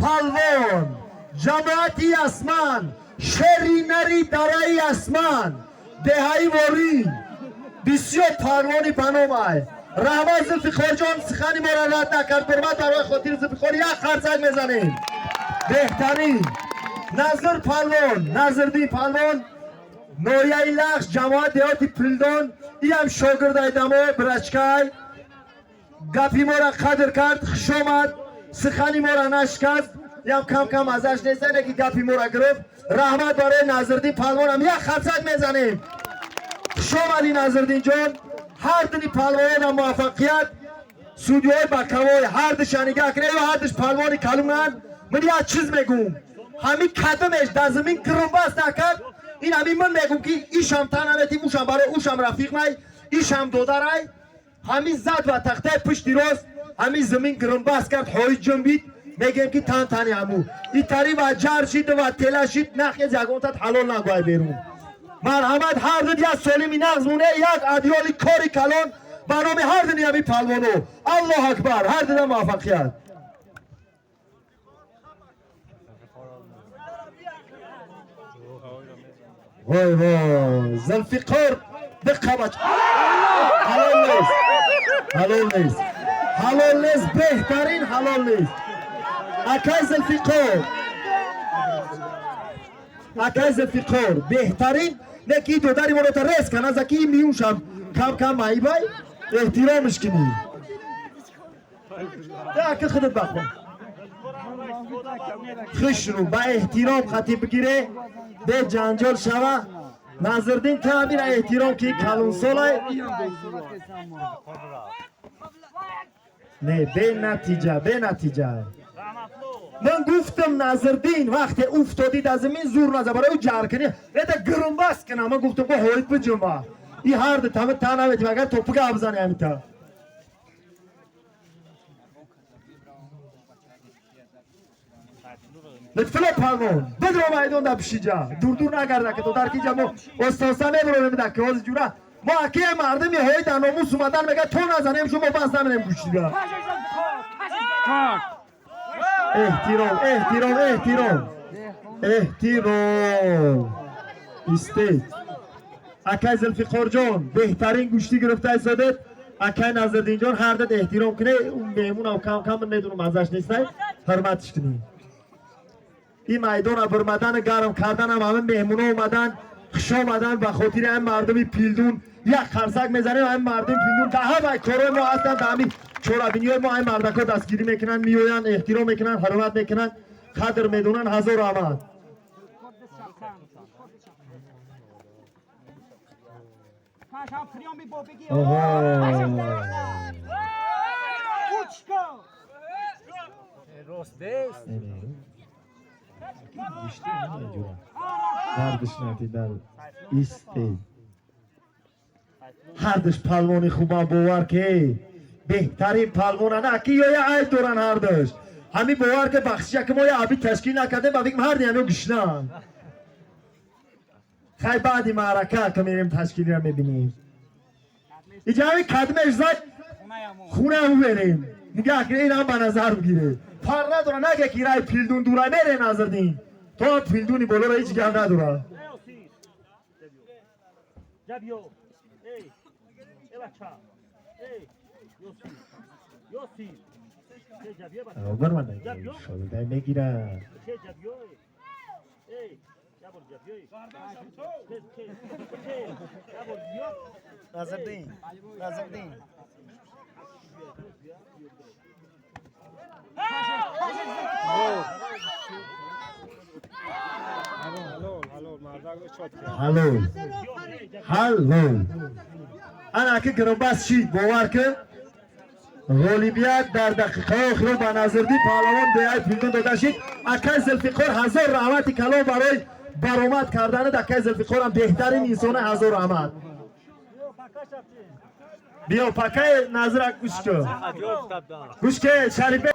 پالوان جماعتی اسمان شرینری درای اسمان دهایی وری بسیار پالوانی پنومای رحمت زلفقار جان سخنی ما را رد نکرد برمت برای خاطر زلفقار یک خرزک میزنیم بهترین نظر پالوان نظردین پالوان نویای لخش جماعت دیاتی پلدان ای هم شاگرد ایدمو برچکای گپی ما را قدر کرد خوش آمد سخنی ما را نشکست یم کم کم ازش نیستن که گپی ما را گرفت رحمت برای نظردین پالوان هم یک خرچک میزنیم خوش آمدی نظردین جان هر دنی پالوان موفقیت سودیوی بکوای هر دش نگاه کنه و هر دش پالوانی کلونن من یک چیز میگم همین قدمش در زمین کرنباس نکرد این همین من میگم که ایشم تنمتی موشم برای اوشم رفیق مای ایشم دودرای همین زد و تخته پشتی راست همین زمین کرنباس کرد های جنبید میگم که تن تنی همو این تری و جر شید و تلا شید نخی جگونتت حلال نگوی بیرون مرحمت هر دن یک سالمی نغز مونه یک ادیالی کاری کلان برنامه هر دنی همی پلوانو الله اکبر هر دن موفقیت وای وای زلفقار بقبت حلال نیست حلال نیست حلال نیست بهترین حلال نیست اکای زلفقار اکای زلفقار بهترین نکی دو داری منو تا رس کن از اکی میوشم کم کم مایی بای احترامش کنی اکی خودت بخون خوش رو با احترام خطیب بگیره به جنجال شوه نظردین که همین احترام که کلون سالای نه به نتیجه من گفتم نظردین وقتی افتادید از زمین زور نزد برای او جر کنی ایتا گرنباس کنم من گفتم با هایت بجمع این هر ده تمه تنمتی مگر توپک ابزنی همیتا لطفلا پالون بدرو مایدون دا بشیجا دور دور نگرده که تو در کی جمع استاسا نبرو نمیده که از جورا ما اکی مردمی های در ناموس اومدن میگه تو نزنیم شما بس نمینیم گوشیده احترام احترام احترام احترام استید اکی زلفقار جان بهترین گوشتی گرفته ایستادید اکی نظردین جان هر دت احترام کنه اون میمون او کم کم نمیدونم ازش نیسته حرمتش کنی این میدان برمدن گرم کردن هم همه مهمون اومدن خوش آمدن به خاطر هم مردمی پیلدون یک خرسک میزنه هم مردم پیلدون که همه کارای ما هستن به همین چورابینی های ما هم مردکا دستگیری میکنن میوین احترام میکنن حرمت میکنن قدر میدونن هزار آمد هردش پلوانی خوبا باور که بهترین پلوانه نه که یا عید دورن هردش همین باور که بخشی که ما یا عبی تشکیل نکرده با بگم هر دیمی گشنم خیلی بعدی معرکه که میریم تشکیلی رو میبینیم اینجا همین کدمش زد خونه همو بریم نگه که این هم به نظر بگیره پر نداره نگه که رای پیلدون دوره میره نظردین تو هم پیلدونی بالا را هیچ گم نداره برمان نگه شاگرده میگیره نظردین هلو انا که گرنباس شید باور که غالبیت در دقیقه آخر با نظردین پهلوان دیای پیلدون داده شید اکی زلفقار هزار رحمتی کلام برای برآمد کردن دکه زلفقار هم بهترین انسان هزار رحمت بیا پکه نظرک گوش که شریفه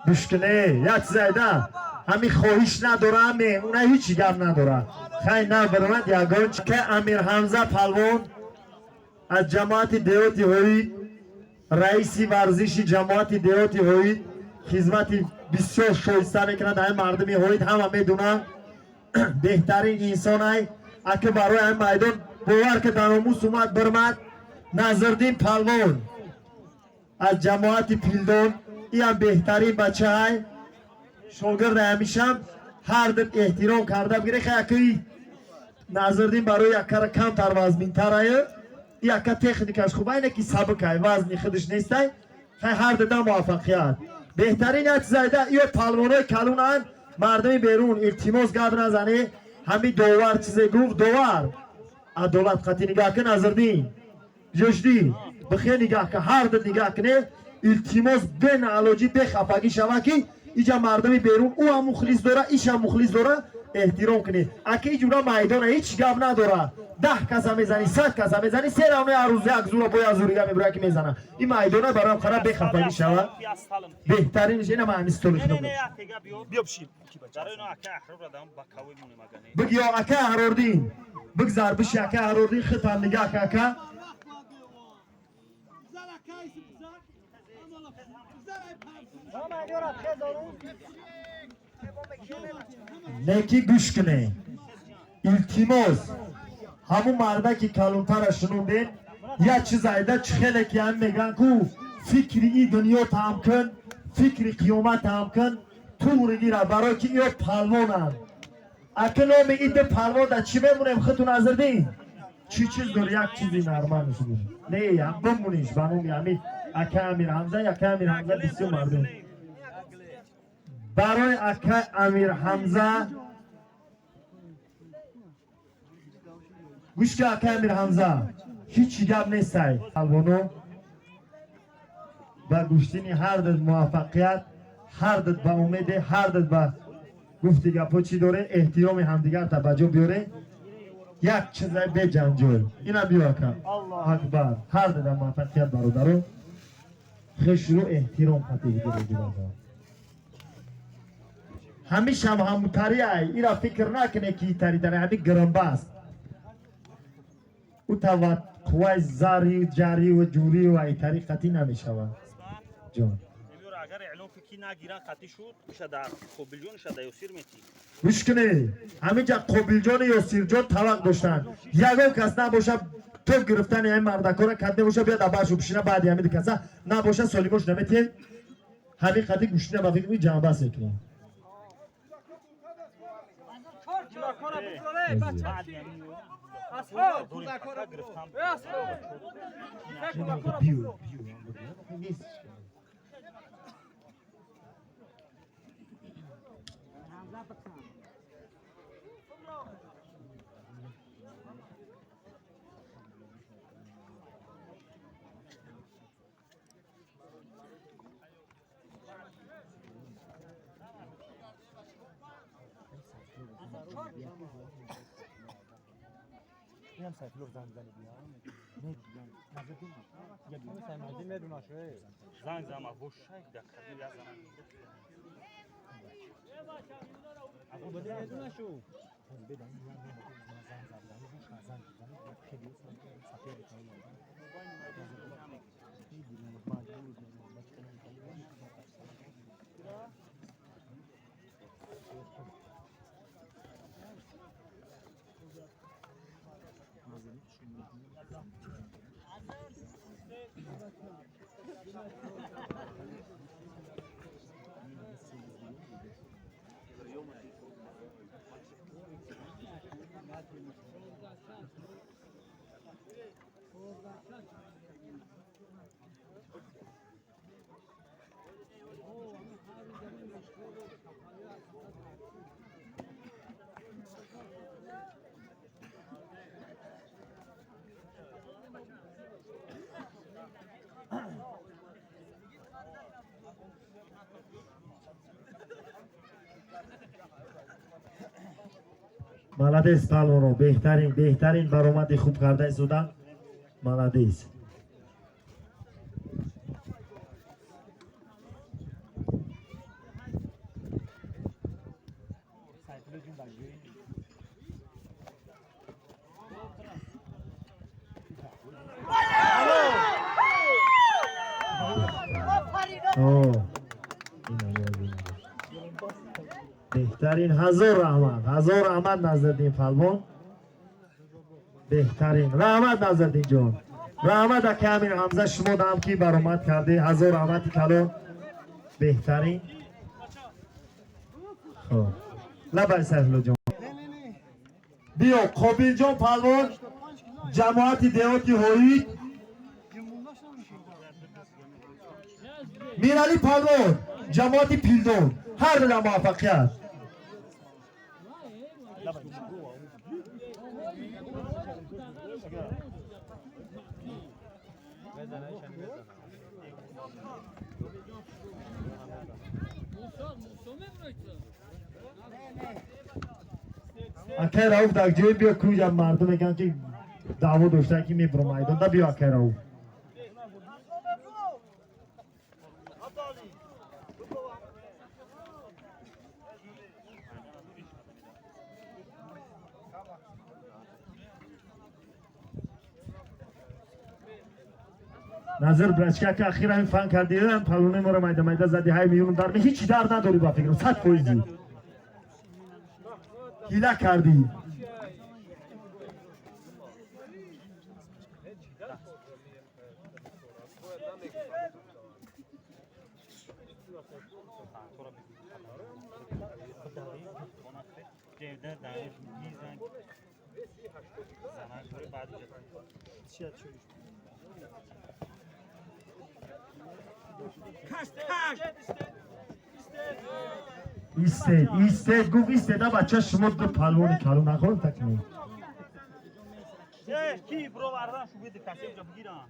مشکله یک زیده همین خواهش نداره میمونه هیچی گم نداره خیلی نه برمند یگان که امیر حمزه پلوان از جماعت دیوتی هایی رئیسی ورزشی جماعت دیوتی هوید خدمت بسیار شایسته میکنند. این مردمی هوید همه میدونن بهترین انسان های اگه برای این میدان باور که دانموس اومد برمد نظردین پلوان از جماعت پیلدون این هم بهترین بچه های شاگرد همیشم هر دل احترام کرده بگیره خیلی نظردین برای یک کار کم تر وزنین تر یک تکنیکش خوبه اینه که سبک های وزنی خودش نیسته هر دل موفقیت بهترین ات زایده یا پلوانای کلونن مردمی بیرون التماس گرد نزنه همین دوار چیزی گفت دوار عدالت قطعی نگاه کن نظردین جشدی بخیر نگاه که هر دل نگاه کنه التماس بین علاجی بخفگی شوه که اینجا مردمی بیرون او هم مخلص داره ایش هم مخلص داره احترام کنه اگه اینجورا میدان هیچ گپ نداره 10 کس میزنی 100 کس میزنی 3 راونه هر روز یک زور با زوریگا میبره که میزنه این میدان برام خراب بخفگی شوه بهترینش اینه من استول کنم بیا بشین بگی اکا هروردین بگذار بشی اکا هروردین خطا نگاه که نکی گوش کنه التماس همون مرده که کلونتر شنوندین یا چیز ایده خیلی که هم میگن که فکری ای دنیا تام کن فکری قیامت تام کن تو رگیره برای که ایو پلوانن اکلو میگید به پلوان در چی بمونیم خودتون نظر دین چی چیز داره یک چیزی نرمان شده نه هم بمونیش بانومی همین اکا امیر حمزه اکا امیر حمزه بسیار مردم برای اکا امیر حمزه گوش که اکا امیر حمزه هیچی گب نیسته پلوانو با گوشتینی هر دد موفقیت هر دد با امید هر دد با گفتی گپا چی داره احترام همدیگر تا بجا بیاره یک چیزای به جنجال اینا بیا کن الله اکبر هر دد موفقیت برادرو خشرو احترام قطعی بگیره همیشه هم تری ای اینا فکر نکنه که تری تری همین گرنباست او تا قوای زاری جاری و جوری و ای طریقتی نمیشه جان اگر اعلام کی نگیرن قطعی شد میشه در قبیلجان شده یوسیر میتی گوش کنه همینجا قبیلجان یوسیر جان طلاق داشتن یگو کس نباشه تو گرفتن این مردکا کده باشه بیاد ابرشو بشینه بعد همین کسا نباشه سالیموش نمیتی همین قطعی گوشتنه با فکر می جنبه سکنه هم سایکلور زنگ زنی بیا نمیدونم نزدیم یا بیام سایمازی میدونم شوی زنگ زما بوشای دکتر یا زمان اگه بده میدونم شو بدن میام زنگ زدن بوش زنگ زدن خیلی سفیر کنیم مالادیس پالونو بهترین برآمد خوب کرده سودان مالادیس اوه بهترین هزار رحمت نظردین پلوان بهترین رحمت نظردین جان رحمت اکه همین حمزه شما دم کی برآمد کرده هزار رحمتی کلان بهترین خب لبای سهلو جان بیا قابل جان پلوان جماعت دیوتی هوید میرالی پلوان جماعت پیلدون هر دو موفقیت اکه راوف در جای بیا کوی جب مردم میگن که دعوا داشته که میبرم ایدان دا بیا اکه راوف نظر برچکه که اخیرا این فن کردیدن پلونه ما رو میده زدی های میونم در می هیچی در نداری با فکرم 100% هیله کردی ایستید گفت ایستید بچه شما دو پلوانی کلو نخورم تکنیم کی برو بردن شو بده کسی اینجا بگیرم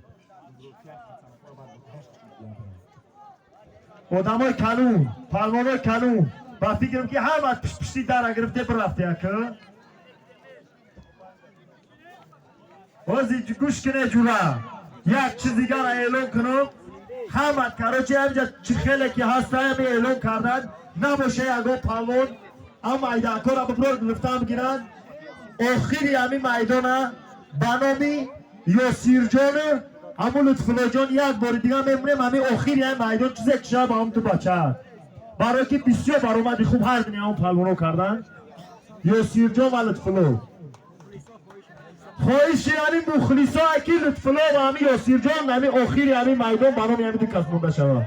آدمای کلون پلوانای کلون با فکرم که هر وقت پشتی در گرفته برفته اکه بازی گوش کنه جورا یک چیزی را اعلان کنم همه کراچی همجا چی خیلی که هسته همه اعلان کردن نباشه یکا پلوان اما ایداکا را ببرد گرفتم گیرن آخری همین میدانه بنامی یا سیرجان همون لطفلا جان یک بار دیگه میمونیم همین آخری همین میدان چیز یک شب هم تو بچه برای که بسیار برآمدی خوب هر دنیا هم پلوانو کردن یا سیرجان و لطفلا خواهیشی همین مخلیصا اکی لطفلا و همین یا سیرجان همین آخری همین میدان بنامی همین دو کس مونده شود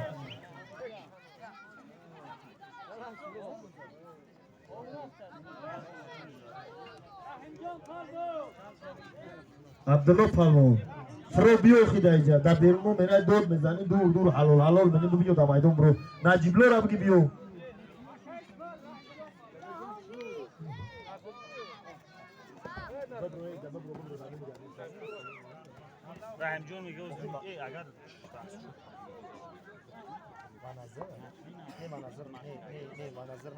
عبدالله پلوان فرو بیو خیده ایجا در بیرونو منه دود میزنی دور حلال منی بیو در میدون برو نجیبلو را بگی بیو رحم جون میگه اگر منظر